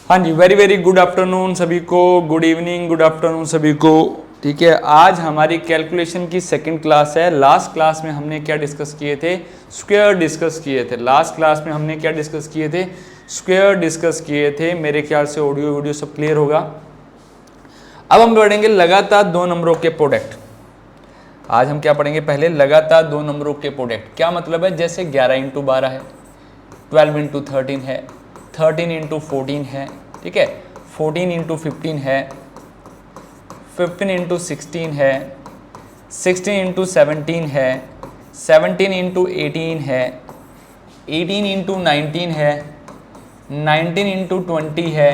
हाँ जी, very very good afternoon सभी को, गुड इवनिंग, गुड आफ्टरनून सभी को। ठीक है, आज हमारी कैलकुलेशन की सेकंड क्लास है। लास्ट क्लास में हमने क्या डिस्कस किए थे? स्क्वायर डिस्कस किए थे। लास्ट क्लास में हमने क्या डिस्कस किए थे? स्क्वायर डिस्कस किए थे। मेरे ख्याल से ऑडियो वीडियो सब क्लियर होगा। अब हम पढ़ेंगे लगातार दो नंबरों के प्रोडक्ट। आज हम क्या पढ़ेंगे? पहले लगातार दो नंबरों के प्रोडक्ट। क्या मतलब है? जैसे 11 इंटू 12 है, 12 इंटू 13 है, 13 इंटू 14 है, ठीक है, 14 इंटू 15 है, 15 इंटू 16 है, 16 इंटू 17 है, 17 इंटू 18 है, 18 इंटू 19 है, 19 इंटू 20 है,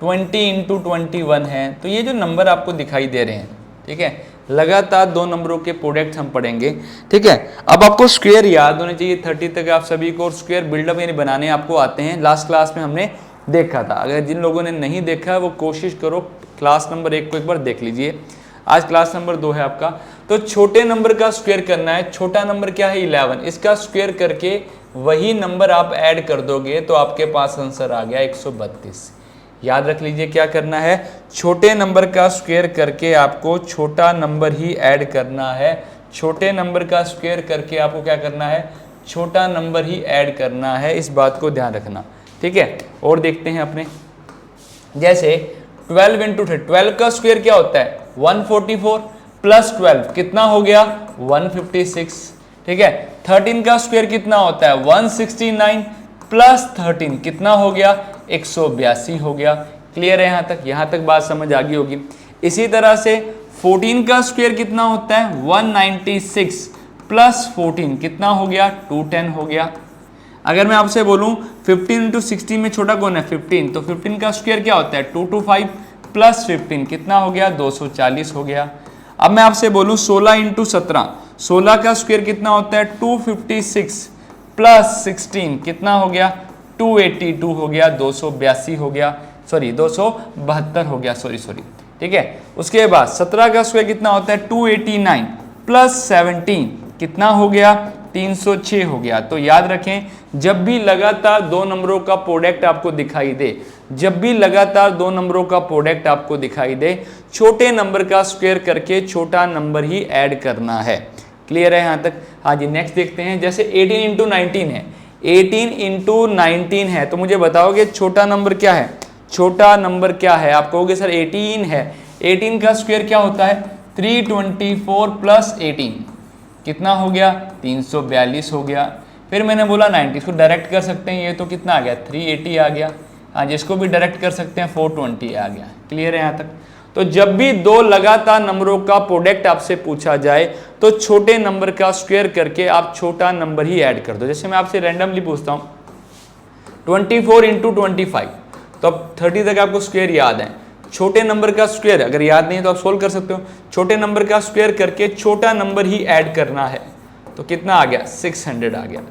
20 इंटू 21 है। तो ये जो नंबर आपको दिखाई दे रहे हैं, ठीक है, लगातार दो नंबरों के प्रोडक्ट हम पढ़ेंगे। ठीक है, अब आपको स्क्वायर याद होने चाहिए 30 तक आप सभी को, और स्क्वायर बिल्डअप यानी बनाने आपको आते हैं। लास्ट क्लास में हमने देखा था। अगर जिन लोगों ने नहीं देखा है वो कोशिश करो क्लास नंबर 1 को एक बार देख लीजिए। आज क्लास नंबर 2 है आपका। तो छोटे नंबर का स्क्वायर करना है। छोटा नंबर क्या है? 11। इसका स्क्वायर करके वही नंबर आप ऐड कर दोगे तो आपके पास आंसर आ गया 132। याद रख लीजिए क्या करना है? छोटे नंबर का स्क्वायर करके आपको छोटा नंबर ही ऐड करना है। छोटे नंबर का स्क्वायर करके आपको क्या करना है? छोटा नंबर ही ऐड करना है। इस बात को ध्यान रखना, ठीक है। और देखते हैं अपने, जैसे 12 इंटू 12 का स्क्वायर क्या होता है? 144 प्लस 12 कितना हो गया? 156, ठीक है। 13 का स्क्वायर कितना होता है? 169 प्लस 13 कितना हो गया? 182 हो गया। क्लियर है यहाँ तक? यहाँ तक बात समझ आ गई होगी। इसी तरह से 14 का स्क्वायर कितना होता है? 196 प्लस 14 कितना हो गया? 210 हो गया। अगर मैं आपसे बोलूं 15 इंटू 16 में छोटा कौन है? 15। तो 15 का स्क्वायर क्या होता है? 225 प्लस 15 कितना हो गया? 240 हो गया। अब मैं आपसे बोलूं 16 इंटू 17, 16 का स्क्वायर कितना होता है? 256 प्लस 16 कितना हो गया? 282 हो गया, 282 हो गया, सॉरी 272 हो गया, सॉरी। ठीक है, उसके बाद 17 का स्क्वायर कितना होता है? 289 प्लस 17 कितना हो गया? 306 हो गया। तो याद रखें, जब भी लगातार दो नंबरों का प्रोडक्ट आपको दिखाई दे, जब भी लगातार दो नंबरों का प्रोडक्ट आपको दिखाई दे, छोटे नंबर का स्क्वायर करके छोटा नंबर ही ऐड करना है। क्लियर है यहाँ तक? हाँ जी, नेक्स्ट देखते हैं। जैसे 18 इंटू 19 है, 18 इंटू 19 है, तो मुझे बताओगे छोटा नंबर क्या है? छोटा नंबर क्या है? आप कहोगे सर 18 है। 18 का स्क्वायर क्या होता है? 324 प्लस 18 कितना हो गया? 342 हो गया। फिर मैंने बोला 90, इसको डायरेक्ट कर सकते हैं, ये तो कितना आ गया? 380 आ गया। हाँ, जिसको भी डायरेक्ट कर सकते हैं 420 आ गया। क्लियर है यहाँ तक? तो जब भी दो लगातार नंबरों का प्रोडक्ट आपसे पूछा जाए तो छोटे नंबर का स्क्वायर करके आप छोटा नंबर ही ऐड कर दो। जैसे मैं आपसे रैंडमली पूछता हूँ 24 इंटू 25, तो अब 30 तक आपको स्क्वायर याद है। छोटे नंबर का स्क्वायर अगर याद नहीं है तो आप सोल्व कर सकते हो। छोटे नंबर का स्क्वायर करके छोटा नंबर ही ऐड करना है। तो कितना आ गया? 600 आ गया।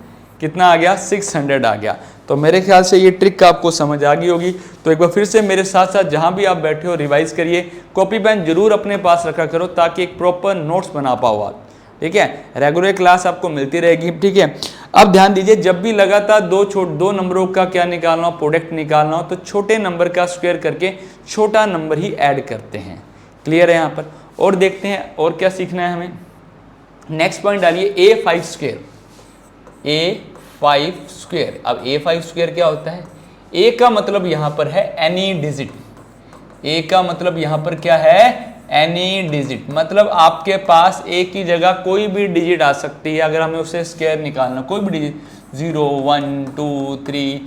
कितना आ गया? 600 आ गया। तो मेरे ख्याल से ये ट्रिक आपको समझ आ गई होगी। तो एक बार फिर से मेरे साथ साथ जहां भी आप बैठे हो रिवाइज करिए। कॉपी पेन जरूर अपने पास रखा करो ताकि एक प्रॉपर नोट्स बना पाओ आप, ठीक है। रेगुलर क्लास आपको मिलती रहेगी, ठीक है। अब ध्यान दीजिए, जब भी लगातार दो नंबरों का क्या निकालना हो? प्रोडक्ट निकालना हो, तो छोटे नंबर का स्क्वायर करके छोटा नंबर ही ऐड करते हैं। क्लियर है यहाँ पर? और देखते हैं और क्या सीखना है हमें। नेक्स्ट पॉइंट डालिए A5 स्क्वायर। A5 square. अब A5 स्क्वायर क्या होता है? A का मतलब यहाँ पर है एनी डिजिट। A का मतलब यहाँ पर क्या है? Any digit. मतलब आपके पास A की जगह कोई भी डिजिट आ सकती है। अगर हमें उसे स्क्वायर निकालना, कोई भी डिजिट 0 1 2 3,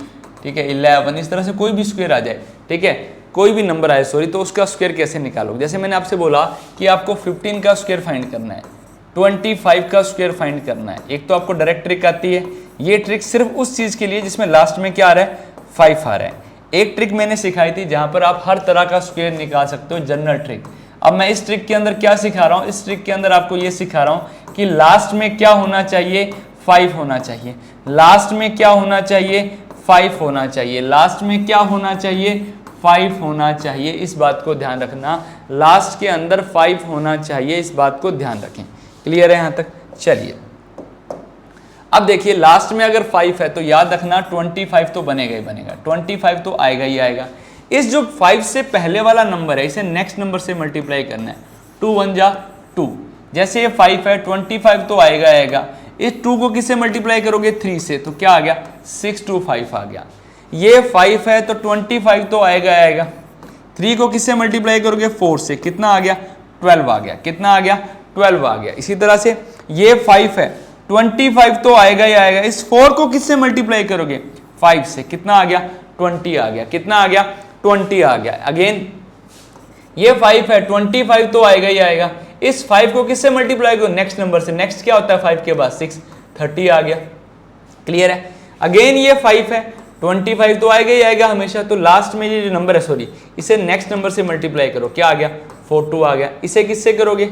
ठीक है, 11, इस तरह से कोई भी स्क्वायर आ जाए, ठीक है, कोई भी नंबर आए, सॉरी, तो उसका स्क्वायर कैसे निकालोगे? जैसे मैंने आपसे बोला कि आपको 15 का स्क्वायर फाइंड करना है, 25 का स्क्वायर फाइंड करना है। एक तो आपको डायरेक्ट ट्रिक आती है। ये ट्रिक सिर्फ उस चीज के लिए जिसमें लास्ट में क्या आ रहा है? 5 आ रहा है। एक ट्रिक मैंने सिखाई थी जहां पर आप हर तरह का स्क्वायर निकाल सकते हो, जनरल ट्रिक। अब मैं इस ट्रिक के अंदर क्या सिखा रहा हूं? इस ट्रिक के अंदर आपको ये सिखा रहा हूं कि लास्ट में क्या होना चाहिए? 5 होना चाहिए। लास्ट में क्या होना चाहिए? 5 होना चाहिए। लास्ट में क्या होना चाहिए? 5 होना चाहिए। इस बात को ध्यान रखना, लास्ट के अंदर 5 होना चाहिए, इस बात को ध्यान रखें। क्लियर है यहाँ तक? चलिए, अब देखिए लास्ट में अगर 5 है तो याद रखना 25 तो बनेगा ही बनेगा, 25 तो आएगा ही आएगा। इस जो 5 से पहले वाला नंबर है इसे नेक्स्ट नंबर से मल्टीप्लाई करना है। 2 1 जा 2, जैसे ये 5 है 25 तो आएगा। इस 2 को किससे मल्टीप्लाई करोगे 3 से, तो क्या आ गया 625 आ गया। ये 5 है तो 25 तो आएगा। 3 को किससे मल्टीप्लाई करोगे 4 से, कितना आ गया 12 आ गया। कितना आ गया 12 आ गया। इसी तरह से ये 5 है 25 तो आएगा ही आएगा। इस 4 को किससे मल्टीप्लाई करोगे 5 से, कितना आ गया 20 आ गया। कितना आ गया 20 आ गया। अगेन ये 5 है 25 तो आएगा ही आएगा। इस 5 को किससे मल्टीप्लाई करो नेक्स्ट नंबर से। नेक्स्ट क्या होता है 5 के बाद 6, 30 आ गया। क्लियर है। अगेन ये 5 है 25 तो आएगा ही आएगा हमेशा, तो लास्ट में ये जो नंबर है सॉरी इसे नेक्स्ट नंबर से मल्टीप्लाई करो, क्या आ गया 42 आ गया। इसे किससे करोगे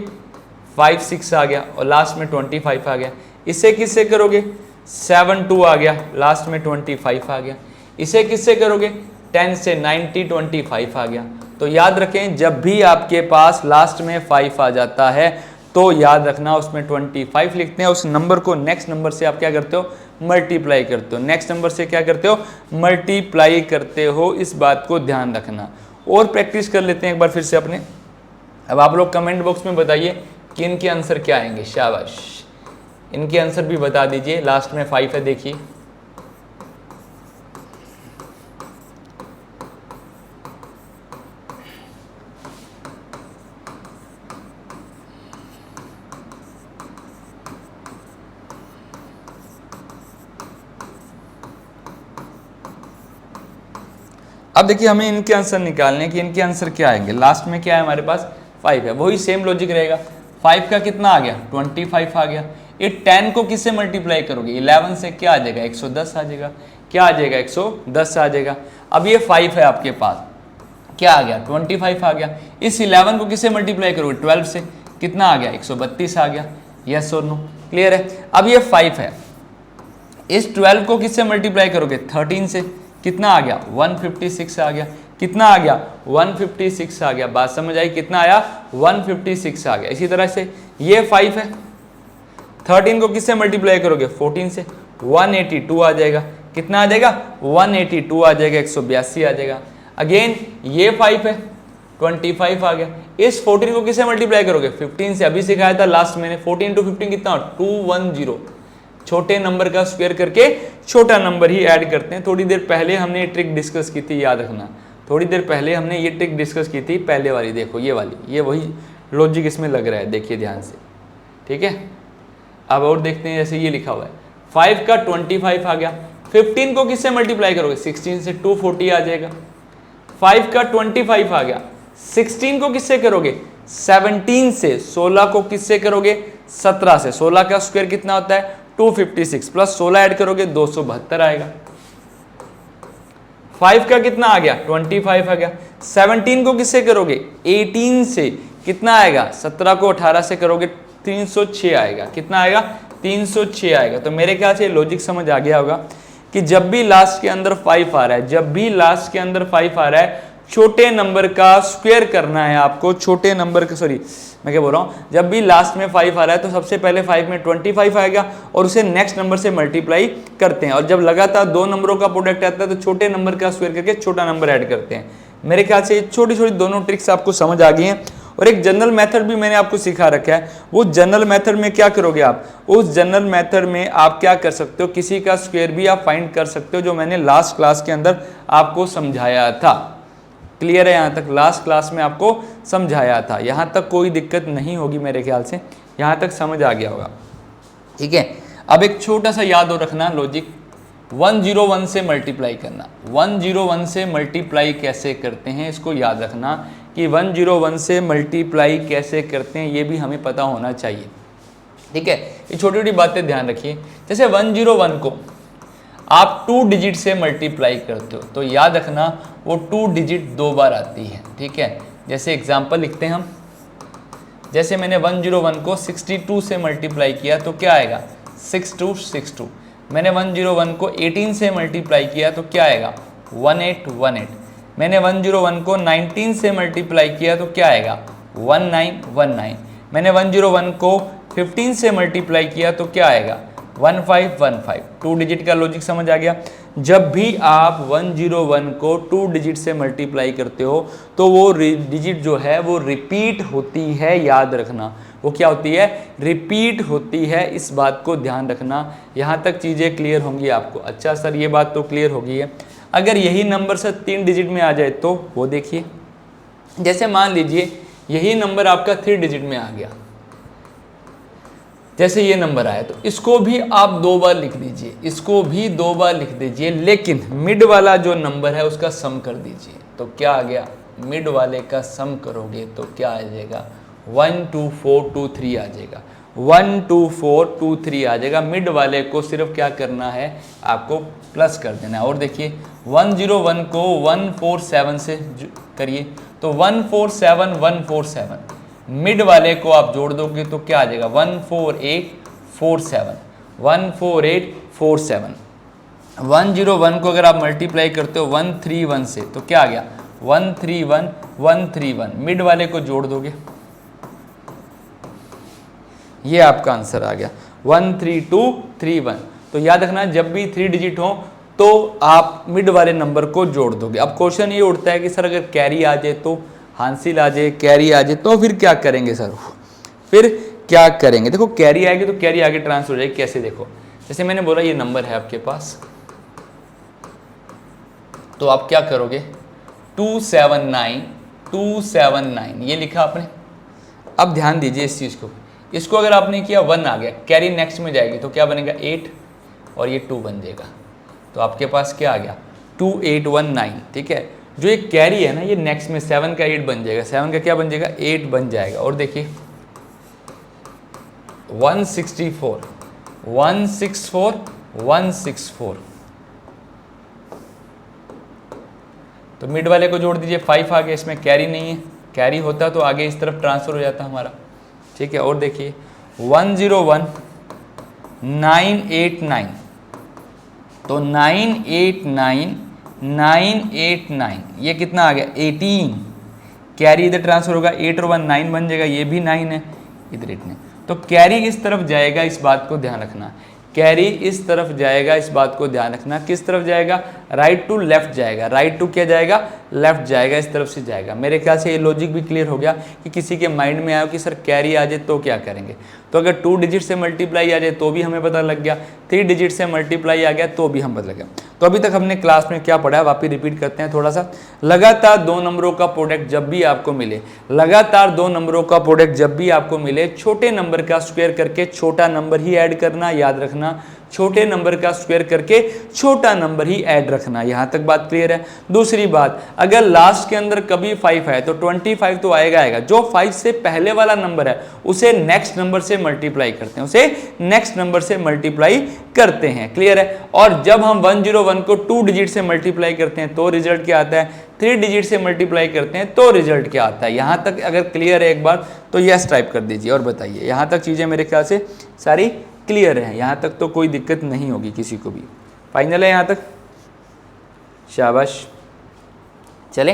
5 6 आ गया और लास्ट में 25 आ गया। इसे किससे करोगे 7 2 आ गया, लास्ट में 25 आ गया। इसे किससे करोगे 10 से 90 25 आ गया। तो याद रखें जब भी आपके पास लास्ट में 5 आ जाता है तो याद रखना उसमें 25 लिखते हैं। उस नंबर को नेक्स्ट नंबर से आप क्या करते हो मल्टीप्लाई करते हो। नेक्स्ट नंबर से क्या करते हो मल्टीप्लाई करते हो, इस बात को ध्यान रखना। और प्रैक्टिस कर लेते हैं एक बार फिर से अपने। अब आप लोग कमेंट बॉक्स में बताइए कि इनके आंसर क्या आएंगे। शाबाश, इनके आंसर भी बता दीजिए। लास्ट में 5 है देखिए। अब देखिए हमें इनके आंसर निकालने हैं कि इनके आंसर क्या आएंगे। लास्ट में क्या है हमारे पास 5 है, वही सेम लॉजिक रहेगा। 5 का कितना आ गया 25 आ गया। ये 10 को किससे मल्टीप्लाई करोगे 11 से, क्या आ जाएगा 110 आ जाएगा। क्या आ जाएगा 110 आ जाएगा। अब ये 5 है आपके पास, क्या आ गया 25 आ गया। इस 11 को किससे मल्टीप्लाई करोगे 12 से, कितना आ गया 132 आ गया। यस और नो, क्लियर है। अब ये 5 है, इस 12 को किससे मल्टीप्लाई करोगे 13 से, कितना आ गया 156 आ गया। कितना आ गया 156 आ गया। बात समझ आई, कितना आया 156 आ गया। इसी तरह से ये 5 है, 13 को किससे मल्टीप्लाई करोगे 14 से, 182 आ जाएगा। कितना आ जाएगा 182 आ जाएगा, 182 आ जाएगा। अगेन ये 5 है 25 आ गया। इस 14 को किससे मल्टीप्लाई करोगे 15 से, अभी सिखाया था लास्ट मैंने। 14 to 15 कितना 210। छोटे नंबर का स्क्वायर करके छोटा नंबर ही ऐड करते हैं। थोड़ी देर पहले हमने ये ट्रिक डिस्कस की थी, याद रखना। थोड़ी देर पहले हमने ये ट्रिक डिस्कस की थी, पहले वाली देखो ये वाली, ये वही लॉजिक इसमें लग रहा है, देखिए ध्यान से, ठीक है। अब और देखते हैं, जैसे ये लिखा हुआ है 5 का 25 आ गया। 15 को किससे मल्टीप्लाई करोगे 16 से, 240 आ जाएगा। 5 का 25 आ गया। 16 को किससे करोगे 17 से। 16 को किससे करोगे 17 से। 16 का स्क्वायर कितना होता है 256 प्लस 16 ऐड करोगे 272 आएगा। 5 का कितना आ गया 25 आ गया। 17 को किससे करोगे 18 से, कितना आएगा 17 को 18 से करोगे 306 आएगा। कितना आएगा 306 आएगा। तो मेरे ख्याल से लॉजिक समझ आ गया होगा कि जब भी लास्ट के अंदर 5 आ रहा है, जब भी लास्ट के अंदर 5 आ रहा है, छोटे नंबर का स्क्वायर करना है आपको। छोटे नंबर का, सॉरी मैं क्या बोल रहा हूँ, जब भी लास्ट में 5 आ रहा है तो सबसे पहले 5 में 25 आएगा और उसे नेक्स्ट नंबर से मल्टीप्लाई करते हैं। और जब लगातार दो नंबरों का प्रोडक्ट आता है तो छोटे नंबर का स्क्वायर करके छोटा नंबर ऐड करते हैं। मेरे ख्याल से छोटी छोटी दोनों ट्रिक्स आपको समझ आ गई हैं। और एक जनरल मेथड भी मैंने आपको सिखा रखा है। वो जनरल मेथड में क्या करोगे आप, उस जनरल मेथड में आप क्या कर सकते हो, किसी का स्क्वायर भी आप फाइंड कर सकते हो, जो मैंने लास्ट क्लास के अंदर आपको समझाया था। क्लियर है, यहाँ तक लास्ट क्लास में आपको समझाया था। यहाँ तक कोई दिक्कत नहीं होगी मेरे ख्याल से, यहाँ तक समझ आ गया होगा, ठीक है। अब एक छोटा सा याद हो रखना लॉजिक, 101 से मल्टीप्लाई करना। 101 से मल्टीप्लाई कैसे करते हैं इसको याद रखना कि 101 से मल्टीप्लाई कैसे करते हैं, ये भी हमें पता होना चाहिए, ठीक है। ये छोटी छोटी बातें ध्यान रखिए। जैसे 101 को आप 2 डिजिट से मल्टीप्लाई करते हो तो याद रखना वो 2 डिजिट 2 बार आती है, ठीक है। जैसे एग्जांपल लिखते हैं हम, जैसे मैंने 101 को 62 से मल्टीप्लाई किया तो क्या आएगा 6262। मैंने 101 को 18 से मल्टीप्लाई किया तो क्या आएगा 1818। मैंने 101 को 19 से मल्टीप्लाई किया तो क्या आएगा 1919। मैंने 101 को 15 से मल्टीप्लाई किया तो क्या आएगा 1515 2 डिजिट का लॉजिक समझ आ गया। जब भी आप 101 को 2 डिजिट से मल्टीप्लाई करते हो तो वो डिजिट जो है वो रिपीट होती है, याद रखना वो क्या होती है, रिपीट होती है, इस बात को ध्यान रखना। यहाँ तक चीज़ें क्लियर होंगी आपको। अच्छा सर ये बात तो क्लियर हो गई है। अगर यही नंबर सर 3 डिजिट में आ जाए तो वो देखिए, जैसे मान लीजिए यही नंबर आपका 3 डिजिट में आ गया, जैसे ये नंबर आया तो इसको भी आप 2 बार लिख दीजिए, इसको भी 2 बार लिख दीजिए, लेकिन मिड वाला जो नंबर है उसका सम कर दीजिए। तो क्या आ गया, मिड वाले का सम करोगे तो क्या आ जाएगा, 12423 आ जाएगा, 12423 आ जाएगा। मिड वाले को सिर्फ क्या करना है, आपको प्लस कर देना है। और देखिए 101 को 147 से करिए तो 147147, मिड वाले को आप जोड़ दोगे तो क्या आ जाएगा, 14847, 14847। 101 को अगर आप मल्टीप्लाई करते हो 131 से तो क्या आ गया, 131131, मिड वाले को जोड़ दोगे, ये आपका आंसर आ गया 13231। तो याद रखना जब भी 3 डिजिट हो तो आप मिड वाले नंबर को जोड़ दोगे। अब क्वेश्चन ये उठता है कि सर अगर कैरी आ जाए तो, हासिल आ जाए, कैरी आ जाए तो फिर क्या करेंगे सर, फिर क्या करेंगे। देखो कैरी आएगी तो कैरी आगे ट्रांसफर हो जाएगी। कैसे, देखो जैसे मैंने बोला ये नंबर है आपके पास, तो आप क्या करोगे, 279 ये लिखा आपने। अब ध्यान दीजिए इस चीज़ को, इसको अगर आपने किया 1 आ गया, कैरी नेक्स्ट में जाएगी तो क्या बनेगा 8 और ये 2 बन जाएगा। तो आपके पास क्या आ गया 2819, ठीक है। जो ये कैरी है ना ये नेक्स्ट में 7 का 8 बन जाएगा, 7 का क्या बन जाएगा 8 बन जाएगा। और देखिए 164 तो मिड वाले को जोड़ दीजिए, 5 आ गया, इसमें कैरी नहीं है, कैरी होता तो आगे इस तरफ ट्रांसफर हो जाता हमारा, ठीक है। और देखिए 101989, तो 989 ये कितना आ गया 18, कैरी इधर ट्रांसफर होगा, 8 और 1 9 बन जाएगा, ये भी 9 है, इधर 8 नहीं, तो कैरी इस तरफ जाएगा, इस बात को ध्यान रखना, कैरी इस तरफ जाएगा, इस बात को ध्यान रखना। किस तरफ जाएगा, राइट टू लेफ्ट जाएगा, राइट टू क्या जाएगा, लेफ्ट जाएगा, इस तरफ से जाएगा। मेरे ख्याल से ये लॉजिक भी क्लियर हो गया कि किसी के माइंड में आया कि सर कैरी आ जाए तो क्या करेंगे। तो अगर 2 डिजिट से मल्टीप्लाई आ जाए तो भी हमें पता लग गया, 3 डिजिट से मल्टीप्लाई आ गया तो भी हम पता लग गया। तो अभी तक हमने क्लास में क्या पढ़ा है वापस रिपीट करते हैं थोड़ा सा। लगातार 2 नंबरों का प्रोडक्ट जब भी आपको मिले, लगातार 2 नंबरों का प्रोडक्ट जब भी आपको मिले, छोटे नंबर का स्क्वायर करके छोटा नंबर ही ऐड करना, याद रखना, छोटे नंबर का स्क्वायर करके छोटा नंबर ही ऐड रखना। यहां तक बात क्लियर है। दूसरी बात, अगर लास्ट के अंदर कभी 5 है तो 25 तो आएगा, जो 5 से पहले वाला नंबर है उसे नेक्स्ट नंबर से मल्टीप्लाई करते हैं, उसे नेक्स्ट नंबर से मल्टीप्लाई करते हैं, क्लियर है। और जब हम 101 को 2 डिजिट से मल्टीप्लाई करते हैं तो रिजल्ट क्या आता है, 3 डिजिट से मल्टीप्लाई करते हैं तो रिजल्ट क्या आता है। यहां तक अगर क्लियर है एक बार तो यस टाइप कर दीजिए और बताइए। यहां तक चीजें मेरे ख्याल से सारी क्लियर है, यहाँ तक तो कोई दिक्कत नहीं होगी किसी को भी। फाइनल है यहाँ तक, शाबाश। चले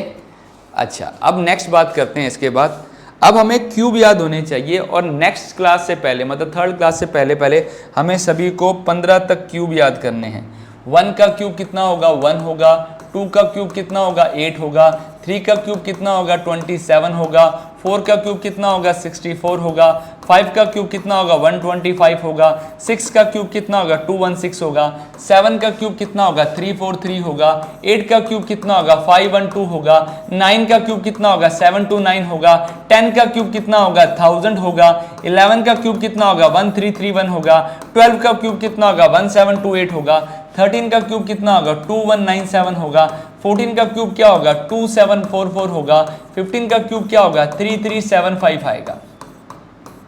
अच्छा, अब नेक्स्ट बात करते हैं। इसके बाद अब हमें क्यूब याद होने चाहिए और नेक्स्ट क्लास से पहले, मतलब 3rd क्लास से पहले हमें सभी को 15 तक क्यूब याद करने हैं। 1 का क्यूब कितना होगा, 1 होगा। 2 का क्यूब कितना होगा, 8 होगा। 3 का क्यूब कितना होगा, 27 होगा। 4 का क्यूब कितना होगा, 64 होगा। 5 का क्यूब कितना होगा, 125 होगा। 6 का क्यूब कितना होगा, 216 होगा। 7 का क्यूब कितना होगा, 343 होगा। 8 का क्यूब कितना होगा, 512 होगा। 9 का क्यूब कितना होगा, 729 होगा। 10 का क्यूब कितना होगा, 1000 होगा। 11 का क्यूब कितना होगा, 1331 होगा। 12 का क्यूब कितना होगा, 1728 होगा। 13 का क्यूब कितना होगा, 2197 होगा। 14 का क्यूब क्या होगा, 2744 होगा। 15 का क्यूब क्या होगा, 3375 आएगा।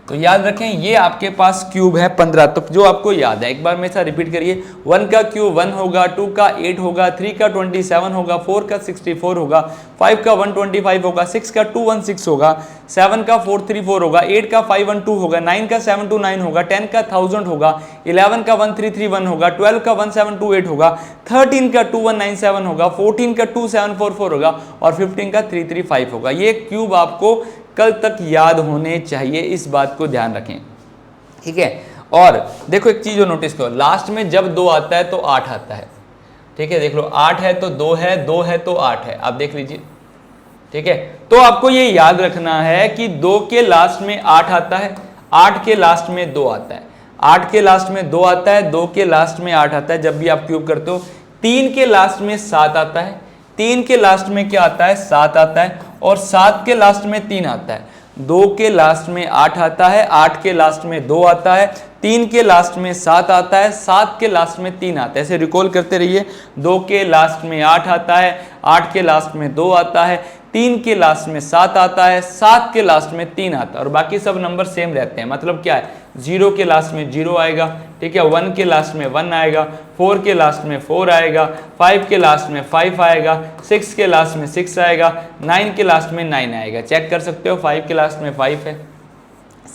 तो याद रखें ये आपके पास क्यूब है 15, तो जो आपको याद है एक बार मेरे साथ रिपीट करिए। 1 का क्यूब 1 होगा, 2 का 8 होगा, 3 का 27 होगा, 4 का 64 होगा, 5 का 125 होगा, 6 का 216 होगा, 7 का 434 होगा, 8 का 512 होगा, 9 का 729 होगा, 10 का 1000 होगा, 11 का 1331 होगा, 12 का 1728 होगा, 13 का 2197 होगा, 14 का 2744 होगा और 15 का 335 होगा। ये क्यूब आपको कल तक याद होने चाहिए, इस बात को ध्यान रखें, ठीक है। और देखो एक चीज जो नोटिस करो, लास्ट में जब 2 आता है तो 8 आता है, ठीक है। देख लो 8 है तो 2 है, 2 है तो 8 है, आप देख लीजिए, ठीक है। तो आपको ये याद रखना है कि 2 के लास्ट में 8 आता है, 8 के लास्ट में 2 आता है, 8 के लास्ट में 2 आता है, 2 के लास्ट में 8 आता है जब भी आप क्यूब करते हो। 3 के लास्ट में 7 आता है, 3 के लास्ट में क्या आता है, 7 आता है, और 7 के लास्ट में 3 आता है। 2 के लास्ट में 8 आता है, 8 के लास्ट में 2 आता है, 3 के लास्ट में 7 आता है, 7 के लास्ट में 3 आता है। ऐसे रिकॉल करते रहिए, 2 के लास्ट में 8 आता है, 8 के लास्ट में 2 आता है, 3 के लास्ट में 7 आता है, 7 के लास्ट में 3 आता है, और बाकी सब नंबर सेम रहते हैं। मतलब क्या है, 0 के लास्ट में 0 आएगा, ठीक है, 1 के लास्ट में 1 आएगा, 4 के लास्ट में 4 आएगा, 5 के लास्ट में 5 आएगा, 6 के लास्ट में 6 आएगा, 9 के लास्ट में 9 आएगा। चेक कर सकते हो, 5 के लास्ट में 5 है,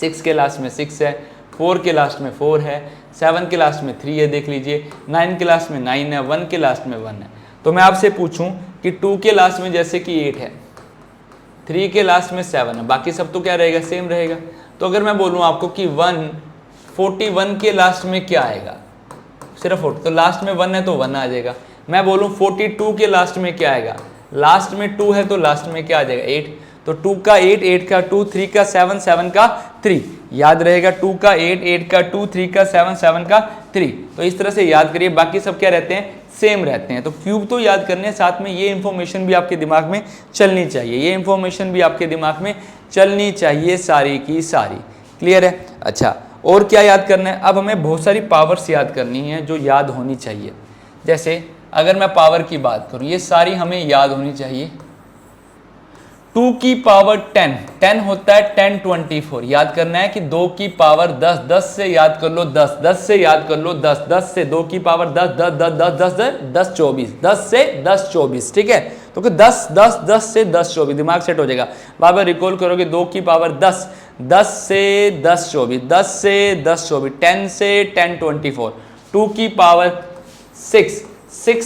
6 के लास्ट में 6 है, 4 के लास्ट में 4 है, 7 के लास्ट में 3 है, देख लीजिए, 9 के लास्ट में 9 है, 1 के लास्ट में 1 है। तो मैं आपसे पूछूं कि 2 के लास्ट में जैसे कि 8 है, 3 के लास्ट में 7 है, बाकी सब तो क्या रहेगा, सेम रहेगा। तो अगर मैं बोलूं आपको कि 41 के लास्ट में क्या आएगा, सिर्फ 40, तो लास्ट में 1 है तो 1 आ जाएगा। मैं बोलूं 42 के लास्ट में क्या आएगा, लास्ट में 2 है तो लास्ट में क्या आ जाएगा, 8, तो 2 का 8, 8 का 2, 3 का 7, 7 का 3, याद रहेगा, 2 का 8, 8 का 2, 3 का 7, 7 का 3। तो इस तरह से याद करिए, बाकी सब क्या रहते हैं, सेम रहते हैं। तो क्यूब तो याद करने, साथ में ये इंफॉर्मेशन भी आपके दिमाग में चलनी चाहिए, ये इंफॉर्मेशन भी आपके दिमाग में चलनी चाहिए, सारी की सारी। क्लियर है? अच्छा, और क्या याद करना है, अब हमें बहुत सारी पावर्स याद करनी है जो याद होनी चाहिए। जैसे अगर मैं पावर की बात करूं, ये सारी हमें याद होनी चाहिए। 2 की पावर 10, 10 होता है 10 24, याद करना है कि 2 की पावर 10, 10 से याद कर लो 10, 10 से याद कर लो 10, 10 से 2 की पावर 10, 10 10 10 10 10 10 24, 10 से 10 24, ठीक है। तो 10 10 10 से 10 24, दिमाग सेट हो जाएगा। बार बार रिकॉल करोगे, 2 की पावर 10, 10 से 10 24, 10 से 10 24, 10 से 10 24, 2 की पावर 6, 6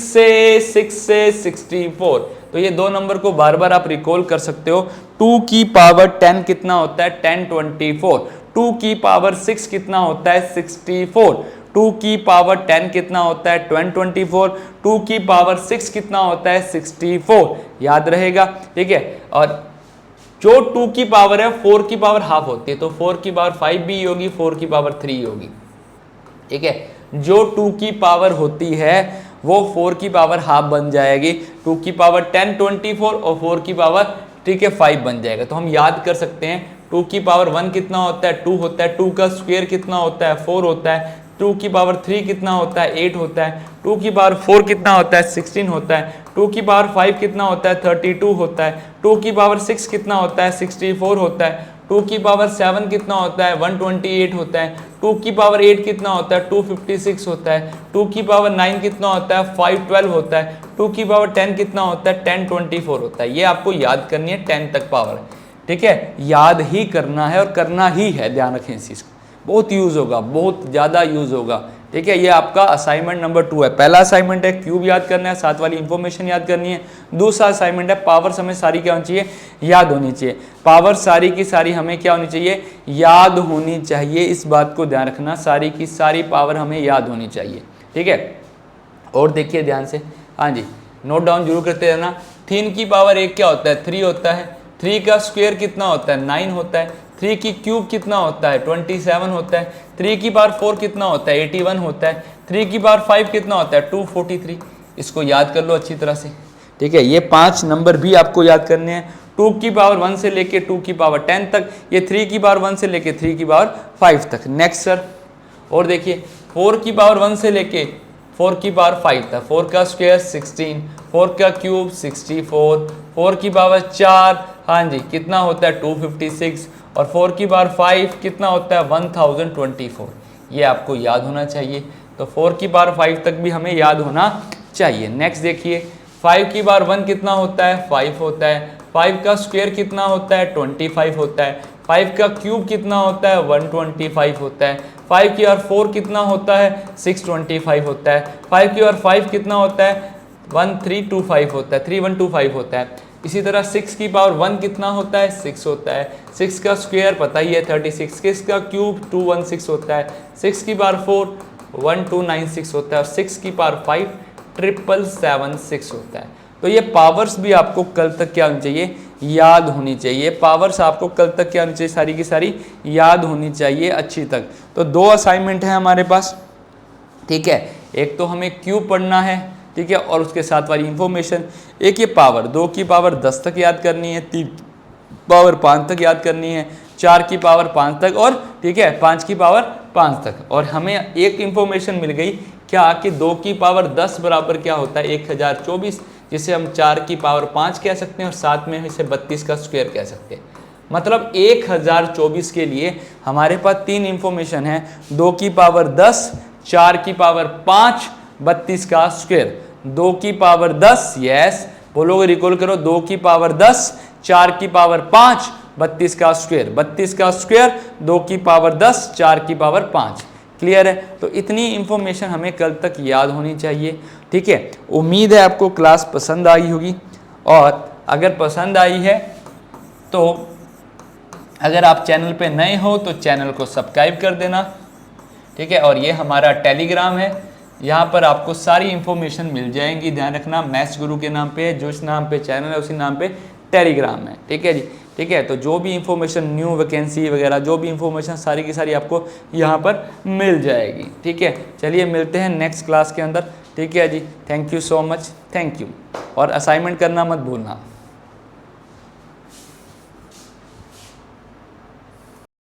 से 64। तो ये दो नंबर को बार बार आप रिकॉल कर सकते हो। 2 की पावर 10 कितना होता है, 10 24। 2 की पावर 6 कितना होता है, 64। 2 की पावर 10 कितना होता है, 24। 2 की पावर 6 कितना होता है, 64। याद रहेगा, ठीक है। और जो 2 की पावर है, 4 की पावर हाफ होती है, तो 4 की पावर 5 भी होगी, 4 की पावर 3 होगी, ठीक है। जो 2 की पावर होती है वो 4 की पावर हाफ बन जाएगी, 2 की पावर 10 24 और 4 की पावर, ठीक है, 5 बन जाएगा। तो हम याद कर सकते हैं 2 की पावर 1 कितना होता है, 2 होता है, 2 का स्क्वायर कितना होता है, 4 होता है, 2 की पावर 3 कितना होता है, 8 होता है, 2 की पावर 4 कितना होता है, 16 होता है, 2 की पावर 5 कितना होता है, 32 होता है, 2 की पावर 6 कितना होता है, 64 होता है, 2 की पावर 7 कितना होता है, 128 होता है, 2 की पावर 8 कितना होता है, 256 होता है, 2 की पावर 9 कितना होता है, 512 होता है, 2 की पावर 10 कितना होता है, 1024 होता है। ये आपको याद करनी है 10 तक पावर, ठीक है, याद ही करना है और करना ही है, ध्यान रखें इस चीज़ को, बहुत यूज़ होगा, बहुत ज़्यादा यूज़ होगा, ठीक है। ये आपका असाइनमेंट नंबर 2 है। पहला असाइनमेंट है क्यूब याद करना है, साथ वाली इंफॉर्मेशन याद करनी है। दूसरा असाइनमेंट है पावर्स हमें सारी क्या होनी चाहिए, याद होनी चाहिए। पावर सारी की सारी हमें क्या होनी चाहिए, याद होनी चाहिए। इस बात को ध्यान रखना, सारी की सारी पावर हमें याद होनी चाहिए, ठीक है। और देखिए ध्यान से, हाँ जी, नोट डाउन जरूर करते रहना। 3 की पावर 1 क्या होता है, 3 होता है। 3 का स्क्वायर कितना होता है, 9 होता है। 3 की क्यूब कितना होता है, 27 होता है। 3 की पावर 4 कितना होता है, 81 होता है। 3 की पावर 5 कितना होता है, 243। इसको याद कर लो अच्छी तरह से, ठीक है। ये 5 नंबर भी आपको याद करने हैं, 2 की पावर 1 से लेके 2 की पावर 10 तक, ये 3 की पावर 1 से लेके 3 की पावर 5 तक। नेक्स्ट सर, और देखिए 4 की पावर 1 से लेके 4 की पावर 5 तक, 4 का स्क्वायर 16, 4 का क्यूब 64, 4 की पावर 4, हाँ जी, कितना होता है 256, और 4 की पावर 5 कितना होता है 1024। ये आपको याद होना चाहिए। तो 4 की पावर 5 तक भी हमें याद होना चाहिए। नेक्स्ट देखिए, 5 की पावर 1 कितना होता है, 5 होता है। 5 का स्क्वायर कितना होता है, 25 होता है। 5 का क्यूब कितना होता है, 125 होता है। 5 की पावर 4 कितना होता है, 625 होता है। 5 की पावर 5 कितना होता है, 1325 होता है, 3125 होता है। इसी तरह 6 की पावर 1 कितना होता है, 6 होता है। 6 का स्क्वायर पता ही है 36, 6 का क्यूब 216 होता है। 6 की पावर 4 1296 होता है और 6 की पावर 5 777 होता है। तो ये पावर्स भी आपको कल तक क्या होनी चाहिए, याद होनी चाहिए। पावर्स आपको कल तक क्या होनी चाहिए, सारी की सारी याद होनी चाहिए अच्छी तक। तो 2 असाइनमेंट है हमारे पास, ठीक है। एक तो हमें क्यूब पढ़ना है, ठीक है, और उसके साथ वाली इंफॉर्मेशन। एक ये पावर 2 की पावर 10 तक याद करनी है, 3 पावर 5 तक याद करनी है, 4 की पावर 5 तक, और ठीक है 5 की पावर 5 तक। और हमें एक इंफॉर्मेशन मिल गई क्या कि 2 की पावर 10 बराबर क्या होता है 1024, जिसे हम 4 की पावर 5 कह सकते हैं और साथ में इसे 32 का स्क्वायर कह सकते हैं। मतलब 1024 के लिए हमारे पास 3 इंफॉर्मेशन है, 2 की पावर 10, 4 की पावर 5, 32 का स्क्वायर। 2 की पावर 10, यस बोलोगे, रिकॉल करो, 2 की पावर 10, 4 की पावर 5, 32 का स्क्वायर। 32 का स्क्वायर, 2 की पावर 10, 4 की पावर 5। क्लियर है? तो इतनी इंफॉर्मेशन हमें कल तक याद होनी चाहिए, ठीक है। उम्मीद है आपको क्लास पसंद आई होगी, और अगर पसंद आई है तो अगर आप चैनल पे नए हो तो चैनल को सब्सक्राइब कर देना, ठीक है। और ये हमारा टेलीग्राम है, यहाँ पर आपको सारी इंफॉर्मेशन मिल जाएंगी। ध्यान रखना, मैथ्स गुरु के नाम पे है, जो इस नाम पे चैनल है उसी नाम पे टेलीग्राम है, ठीक है जी, ठीक है। तो जो भी इंफॉर्मेशन, न्यू वैकेंसी वगैरह जो भी इंफॉर्मेशन सारी की सारी आपको यहाँ पर मिल जाएगी, ठीक है। चलिए मिलते हैं नेक्स्ट क्लास के अंदर, ठीक है जी। Thank you so much, thank you. और असाइनमेंट करना मत भूलना।